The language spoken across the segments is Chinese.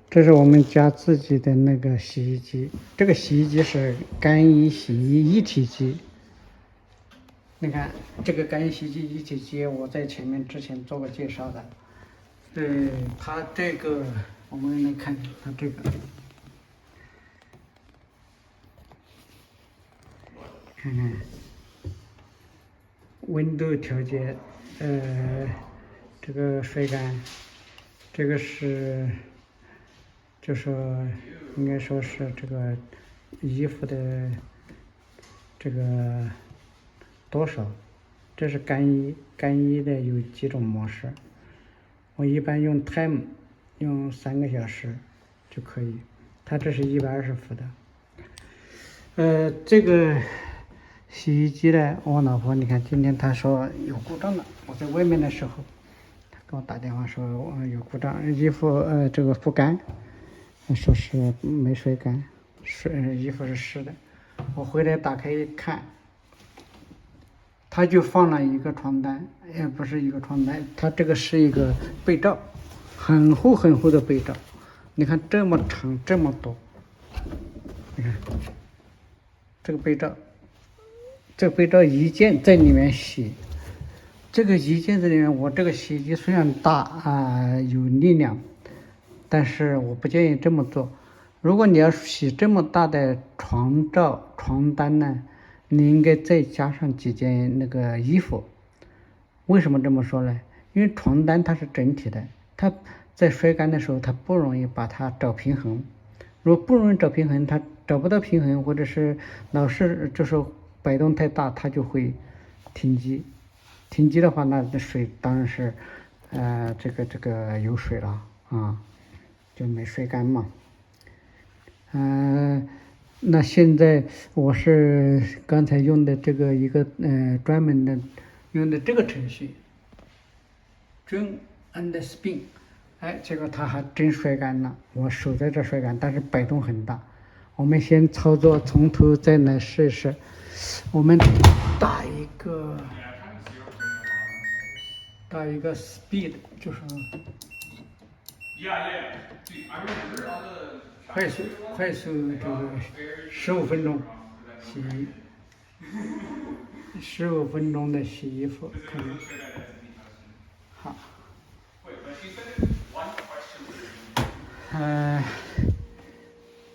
这是我们家自己的那个洗衣机，这个洗衣机是干衣洗衣一体机。你看这个干衣洗衣机一体机，我在前面之前做过介绍的。它这个我们来看它这个，看看温度调节，这个水感，这个是，就说应该说是这个衣服的这个多少，这是干衣，干衣的有几种模式，我一般用 time， 用3个小时就可以，它这是120伏的。这个洗衣机呢，我老婆你看今天她说有故障了，我在外面的时候，她给我打电话说有故障，衣服这个不干，说是没水干，衣服是湿的。我回来打开一看，他就放了一个床单，也不是一个床单，它这个是一个被罩，很厚很厚的被罩，你看这么长这么多，你看这个被罩，这个被罩一件在里面洗，这个一件在里面，我这个洗衣机虽然大有力量，但是我不建议这么做。如果你要洗这么大的床罩床单呢，你应该再加上几件那个衣服。为什么这么说呢？因为床单它是整体的，它在甩干的时候它不容易把它找平衡，如果不容易找平衡，它找不到平衡，或者是老是就是摆动太大，它就会停机。停机的话，那水当然是这个有水了啊，就没甩干嘛。那现在我是刚才用的这个一个专门的用的这个程序 ，Drain and Spin， 结果它还真甩干了，我手在这甩干，但是摆动很大。我们先操作，从头再来试一试。我们打一个 speed， 就是快速这个15分钟洗，15分钟的洗衣服可能好。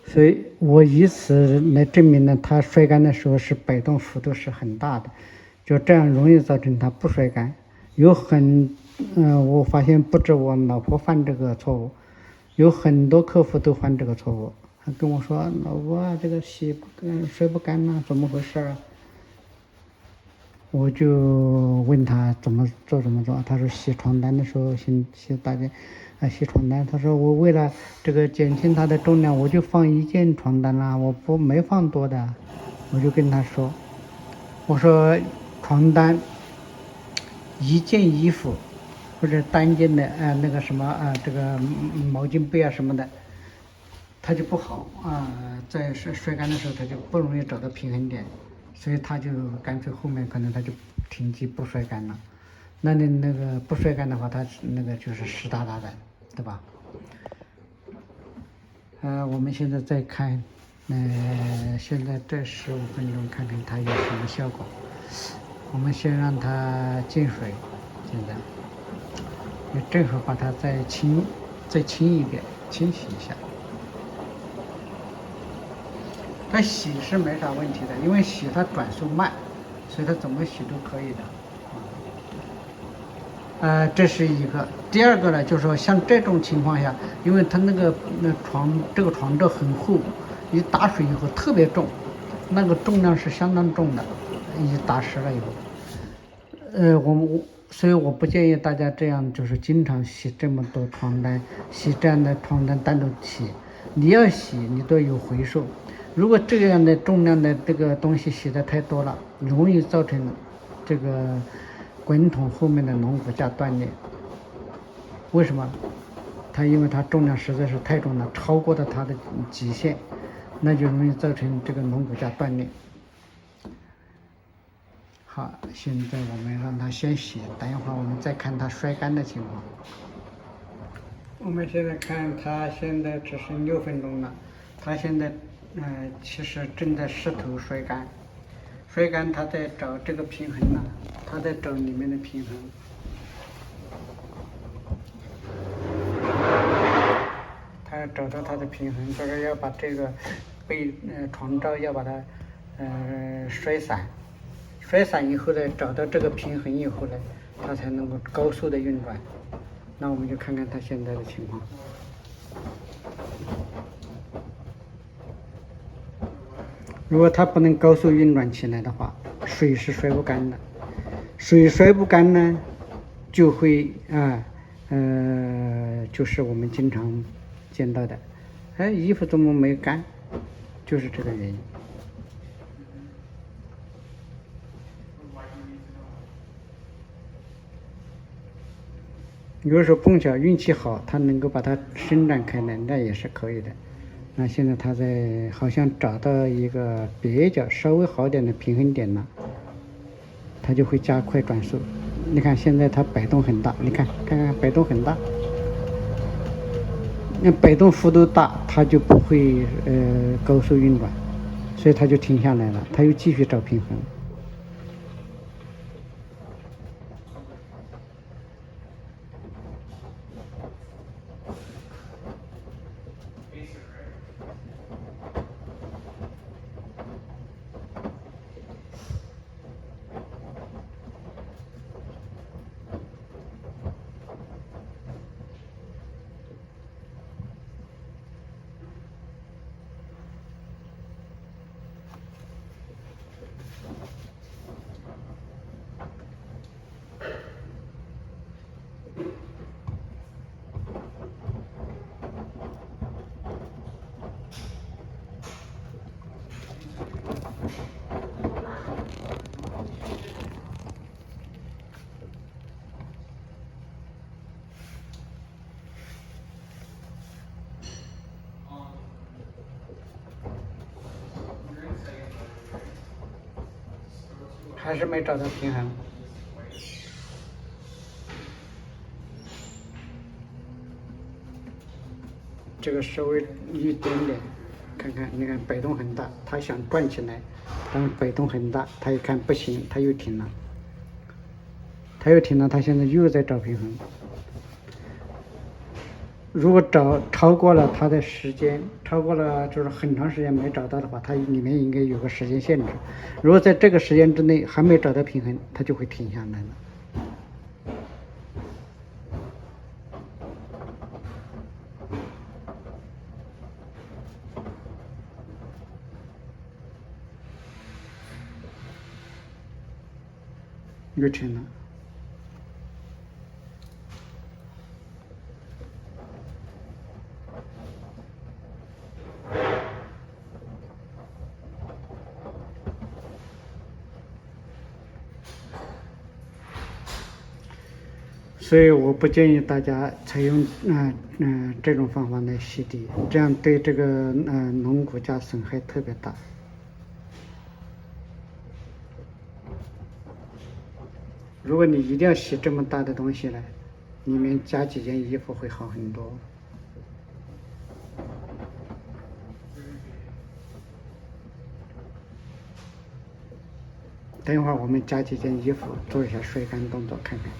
所以我以此来证明呢，它甩干的时候是摆动幅度是很大的，就这样容易造成它不甩干。我发现不止我老婆犯这个错误，有很多客户都犯这个错误。他跟我说：“老婆，这个甩不干呐，怎么回事啊？”我就问他怎么做。他说洗床单的时候洗床单。他说我为了这个减轻它的重量，我就放一件床单啦，我没放多的。我就跟他说，我说床单一件衣服或者单件的那个什么这个毛巾被什么的，它就不好在甩干的时候它就不容易找到平衡点。所以他就干脆后面可能他就停机不甩干了。那你那个不甩干的话，它那个就是湿哒哒的，对吧？我们现在再看，现在这15分钟看看它有什么效果。我们先让它进水，现在正好把它再清一遍，清洗一下。它洗是没啥问题的，因为洗它转速慢，所以它怎么洗都可以的。这是一个。第二个呢，就是说像这种情况下，因为它这个床罩很厚，一打水以后特别重，那个重量是相当重的，一打湿了以后，所以我不建议大家这样，就是经常洗这么多床单，洗这样的床单单独洗。你要洗，你都有回收。如果这样的重量的这个东西洗的太多了，容易造成这个滚筒后面的龙骨架断裂。为什么？因为它重量实在是太重了，超过了它的极限，那就容易造成这个龙骨架断裂。好，现在我们让它先洗，等一会儿我们再看它甩干的情况。我们现在看它现在只剩6分钟了，它现在其实正在试图甩杆，甩杆它在找这个平衡呢，它在找里面的平衡。它要找到它的平衡，就是要把这个床罩要把它摔散，摔散以后呢，找到这个平衡以后呢，它才能够高速的运转。那我们就看看它现在的情况。如果它不能高速运转起来的话，水是甩不干的。水甩不干呢，就会就是我们经常见到的，衣服怎么没干，就是这个原因。有时候碰巧运气好，它能够把它伸展开来，那也是可以的。那现在它好像找到一个比较稍微好点的平衡点了，它就会加快转速。你看现在它摆动很大，你看摆动很大。那摆动幅度大，它就不会高速运转，所以它就停下来了，它又继续找平衡。还是没找到平衡。这个稍微一点点，看看，你看摆动很大，它想转起来，但是摆动很大，它一看不行，它又停了。它现在又在找平衡。如果超过了它的时间，超过了就是很长时间没找到的话，它里面应该有个时间限制。如果在这个时间之内还没找到平衡，它就会停下来了。又停了。所以我不建议大家采用这种方法来洗涤，这样对这个龙骨架损害特别大。如果你一定要洗这么大的东西呢，里面加几件衣服会好很多。等一会儿我们加几件衣服，做一下甩干动作看看。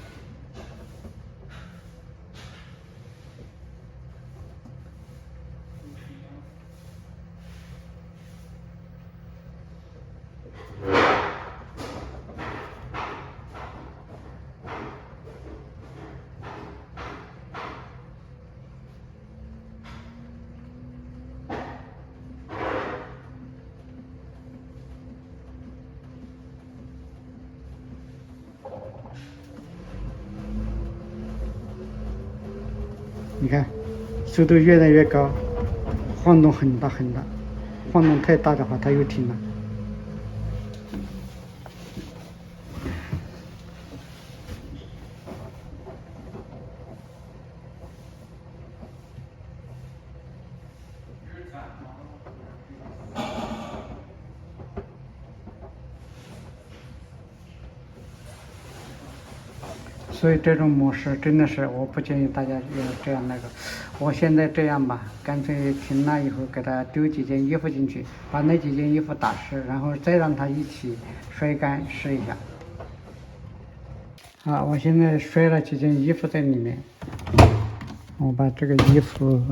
你看，速度越来越高，晃动很大很大，晃动太大的话，它又停了。所以这种模式真的是我不建议大家有这样那个。我现在这样吧，干脆停了以后给它丢几件衣服进去，把那几件衣服打湿，然后再让它一起摔干试一下。好，我现在摔了几件衣服在里面，我把这个衣服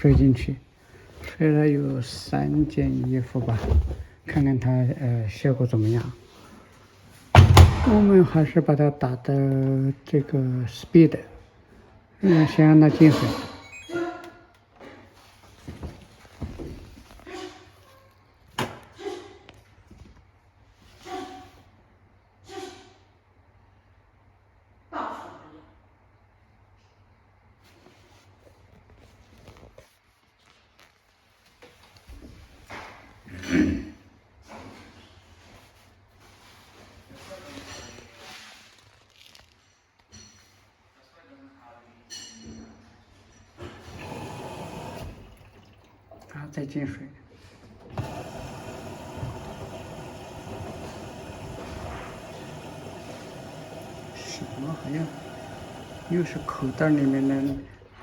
摔进去，摔了有3件衣服吧，看看它效果怎么样。我们还是把它打的这个 speed， 先让它进水。再进水。什么好像又是口袋里面的，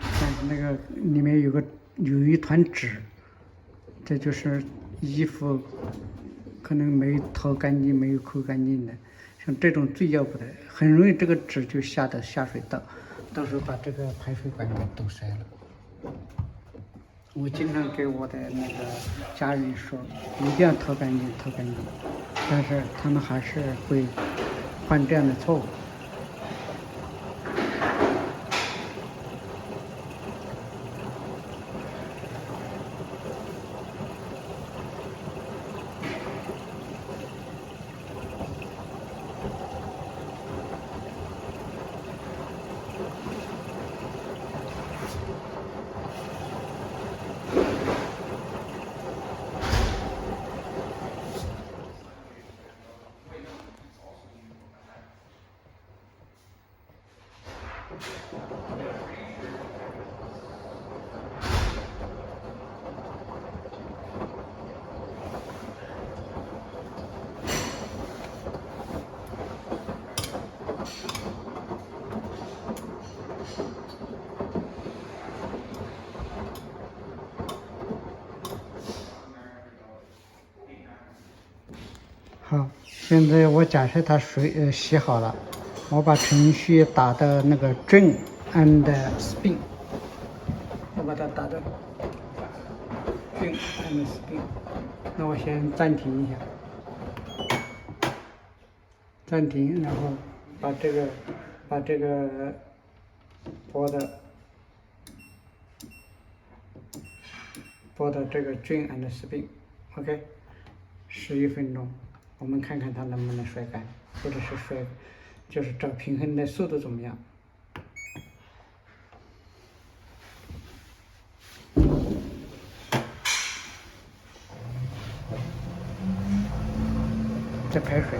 看那个里面有一团纸，这就是衣服可能没掏干净，没有扣干净的，像这种最要不得，很容易这个纸就下水道，到时候把这个排水管给堵塞了。我经常给我的那个家人说，一定要掏干净，掏干净，但是他们还是会犯这样的错误。好，现在我假设它洗好了，我把程序打的那个 drain and spin， 我把它打的 drain and spin， 那我先暂停一下，暂停，然后把这个拨的这个 drain and spin，OK， 11分钟。我们看看它能不能摔干，或者是就是找平衡的速度怎么样。再排水。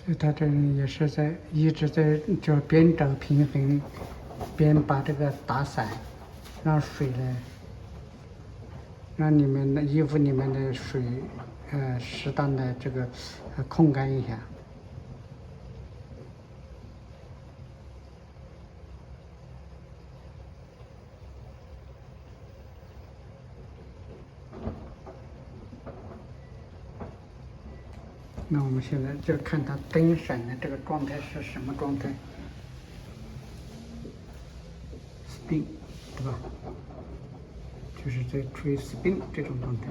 所以它这里也是一直在就边找平衡，边把这个打散，让水呢，让里面的衣服里面的水，适当的这个控干一下。那我们现在就看它灯闪的这个状态是什么状态 ？spin， 对吧？就是在处于 spin 这种状态。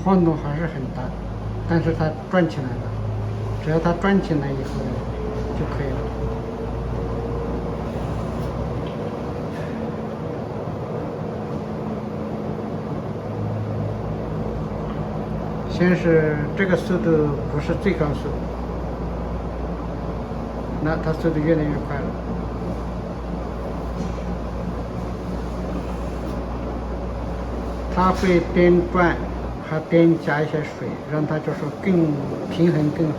晃动还是很大，但是它转起来了，只要它转起来以后就可以了。先是这个速度不是最高速，那它速度越来越快了。它会边转还边加一些水，让它就是更平衡更好。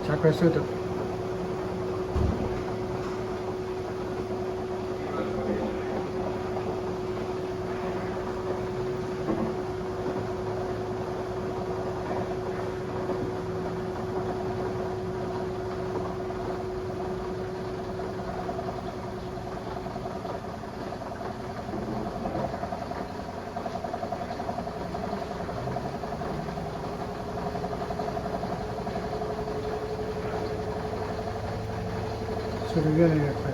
加快速度。速度越来越快。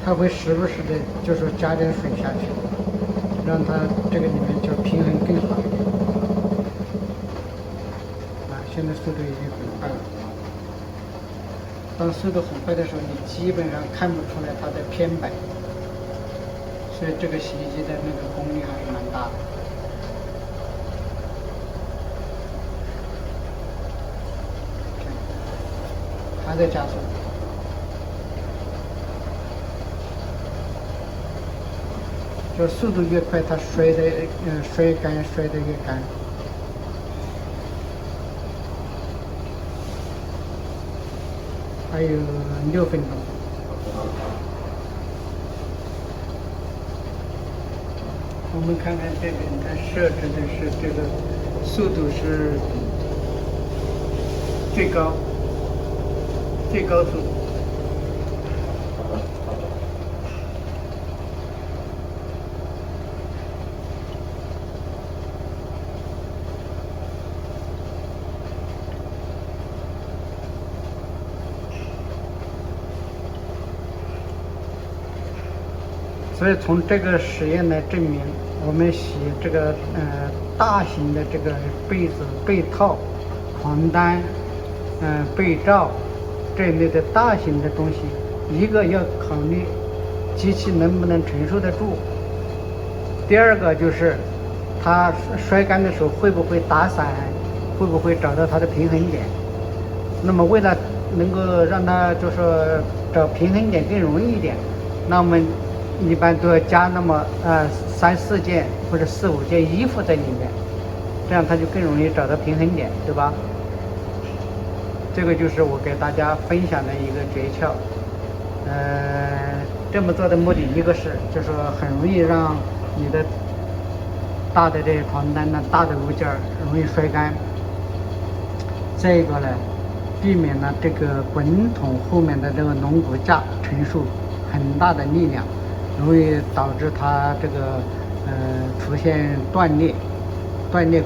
它会时不时的，就是加点水下去，让它这个里面就平衡更好一点。现在速度已经很快了。当速度很快的时候，你基本上看不出来它的偏摆。所以这个洗衣机的那个功率还是蛮大的。还在加速。就速度越快，它摔干摔得越干。还有6分钟。我们看看这边它设置的是这个速度是最高速度。所以从这个实验来证明，我们洗这个大型的这个被子、被套、床单、被罩这一类的大型的东西，一个要考虑机器能不能承受得住，第二个就是它摔干的时候会不会打散，会不会找到它的平衡点。那么为了能够让它就说找平衡点更容易一点，那我们一般都要加那么3、4件或者4、5件衣服在里面，这样它就更容易找到平衡点，对吧？这个就是我给大家分享的一个诀窍。这么做的目的，一个是就是说很容易让你的大的这些床单呢、大的物件容易摔干。再一个呢，避免了这个滚筒后面的这个龙骨架承受很大的力量，容易导致它这个出现断裂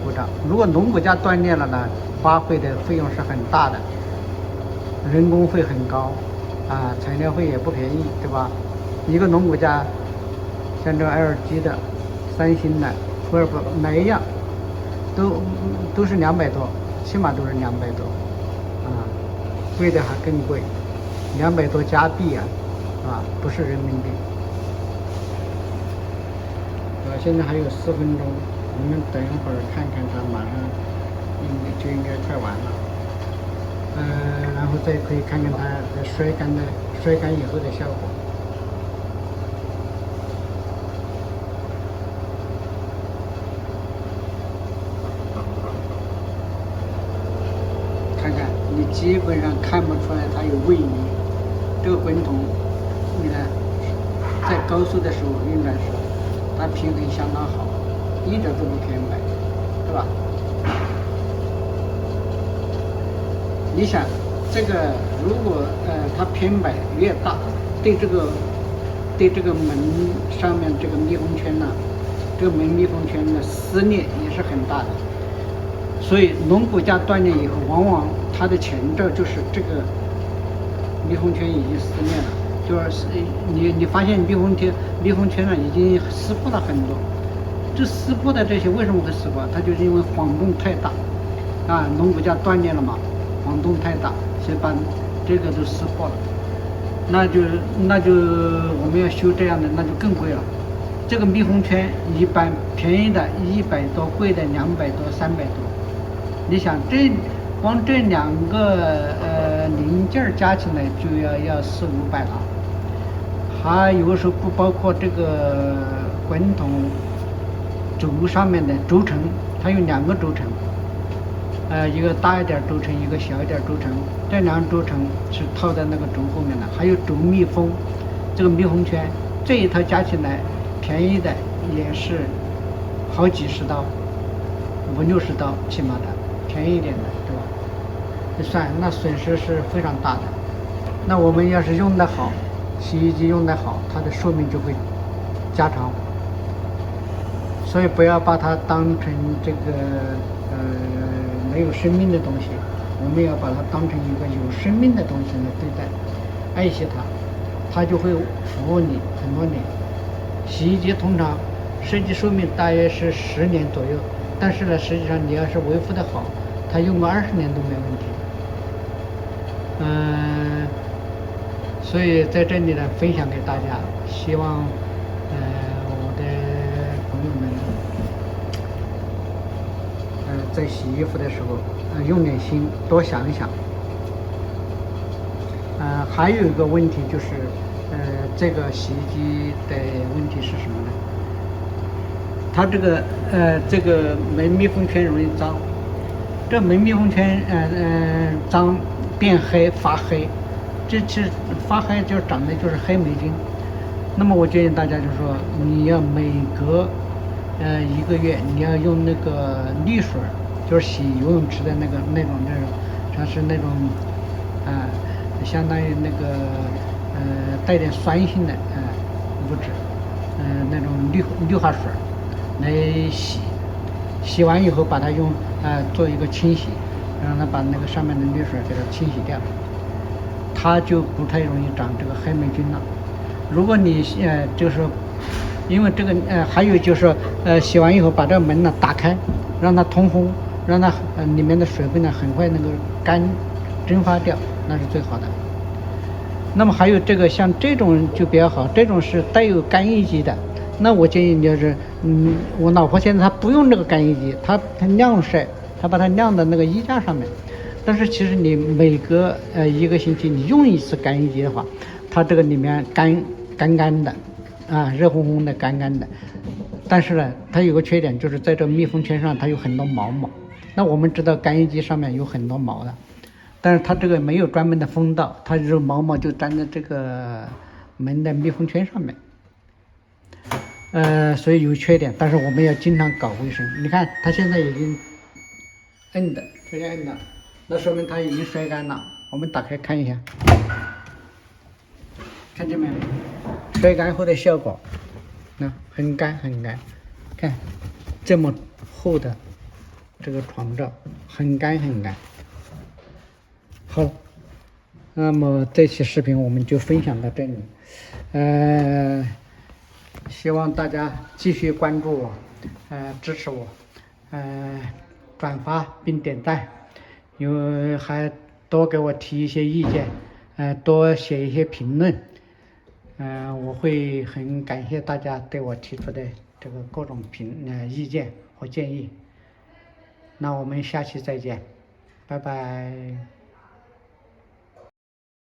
故障。如果龙骨架断裂了呢，花费的费用是很大的，人工费很高材料费也不便宜，对吧？一个龙骨架，像这个 LG 的、三星的、惠而浦哪一样都是200多，起码都是200多贵的还更贵，200多加币不是人民币。现在还有4分钟，我们等一会儿看看它，马上就应该快完了。然后再可以看看它的摔干以后的效果。看看，你基本上看不出来它有位移。这个滚筒，你看，在高速的时候运转时，它平衡相当好，一点都不偏摆，对吧？你想，这个如果它偏摆越大，对这个门上面这个密封圈呢，这个门密封圈的撕裂也是很大的。所以龙骨架断裂以后，往往它的前兆就是这个密封圈已经撕裂了，就是你发现密封圈呢已经撕破了很多。这撕破的这些为什么会撕破？它就是因为晃动太大龙骨架断裂了嘛，晃动太大，所以把这个都撕破了。那就我们要修这样的，那就更贵了。这个密封圈一般便宜的100多，贵的200多、300多。你想光这2个零件加起来就要400-500了，还有时候不包括这个滚筒轴上面的轴承，它有2个轴承，一个大一点轴承，一个小一点轴承。这2个轴承是套在那个轴后面的，还有轴密封，这个密封圈这一套加起来，便宜的也是好几十刀，50、60刀起码的，便宜一点的，对吧？一算那损失是非常大的。那我们要是用得好，洗衣机用得好，它的寿命就会加长。所以不要把它当成这个没有生命的东西，我们要把它当成一个有生命的东西来对待，爱惜它，它就会服务你很多年。洗衣机通常设计寿命大约是10年左右，但是呢，实际上你要是维护的好，它用个20年都没问题。所以在这里呢，分享给大家，希望我的朋友们在洗衣服的时候用点心，多想一想。还有一个问题就是这个洗衣机的问题是什么呢？它这个门密封圈容易脏，这门密封圈脏变黑发黑，这其实发黑就是长的就是黑霉菌。那么我建议大家就是说，你要每隔1个月你要用那个氯水，就是洗游泳池的那种，它是那种相当于那个带点酸性的物质，那种氯化水来洗。洗完以后把它用做一个清洗，让它把那个上面的氯水给它清洗掉，它就不太容易长这个黑霉菌了。如果你就是因为这个还有就是洗完以后把这个门呢打开，让它通风，让它里面的水分呢很快能够蒸发掉，那是最好的。那么还有这个像这种就比较好，这种是带有干衣机的。那我建议你就是，我老婆现在她不用这个干衣机，她晾晒，她把它晾在那个衣架上面。但是其实你每隔1个星期你用一次干衣机的话，它这个里面干的，热烘烘的干的。但是呢，它有个缺点，就是在这密封圈上它有很多毛。那我们知道干衣机上面有很多毛的，但是它这个没有专门的封道，它就是毛就粘在这个门的密封圈上面。所以有缺点，但是我们要经常搞卫生。你看它现在已经这样摁的，那说明它已经晒干了。我们打开看一下，看见没有？晒干后的效果，那很干，看这么厚的这个床罩，很干。好，那么这期视频我们就分享到这里。希望大家继续关注我，支持我，转发并点赞，还多给我提一些意见，多写一些评论，我会很感谢大家对我提出的这个各种意见和建议。那我们下期再见，拜拜。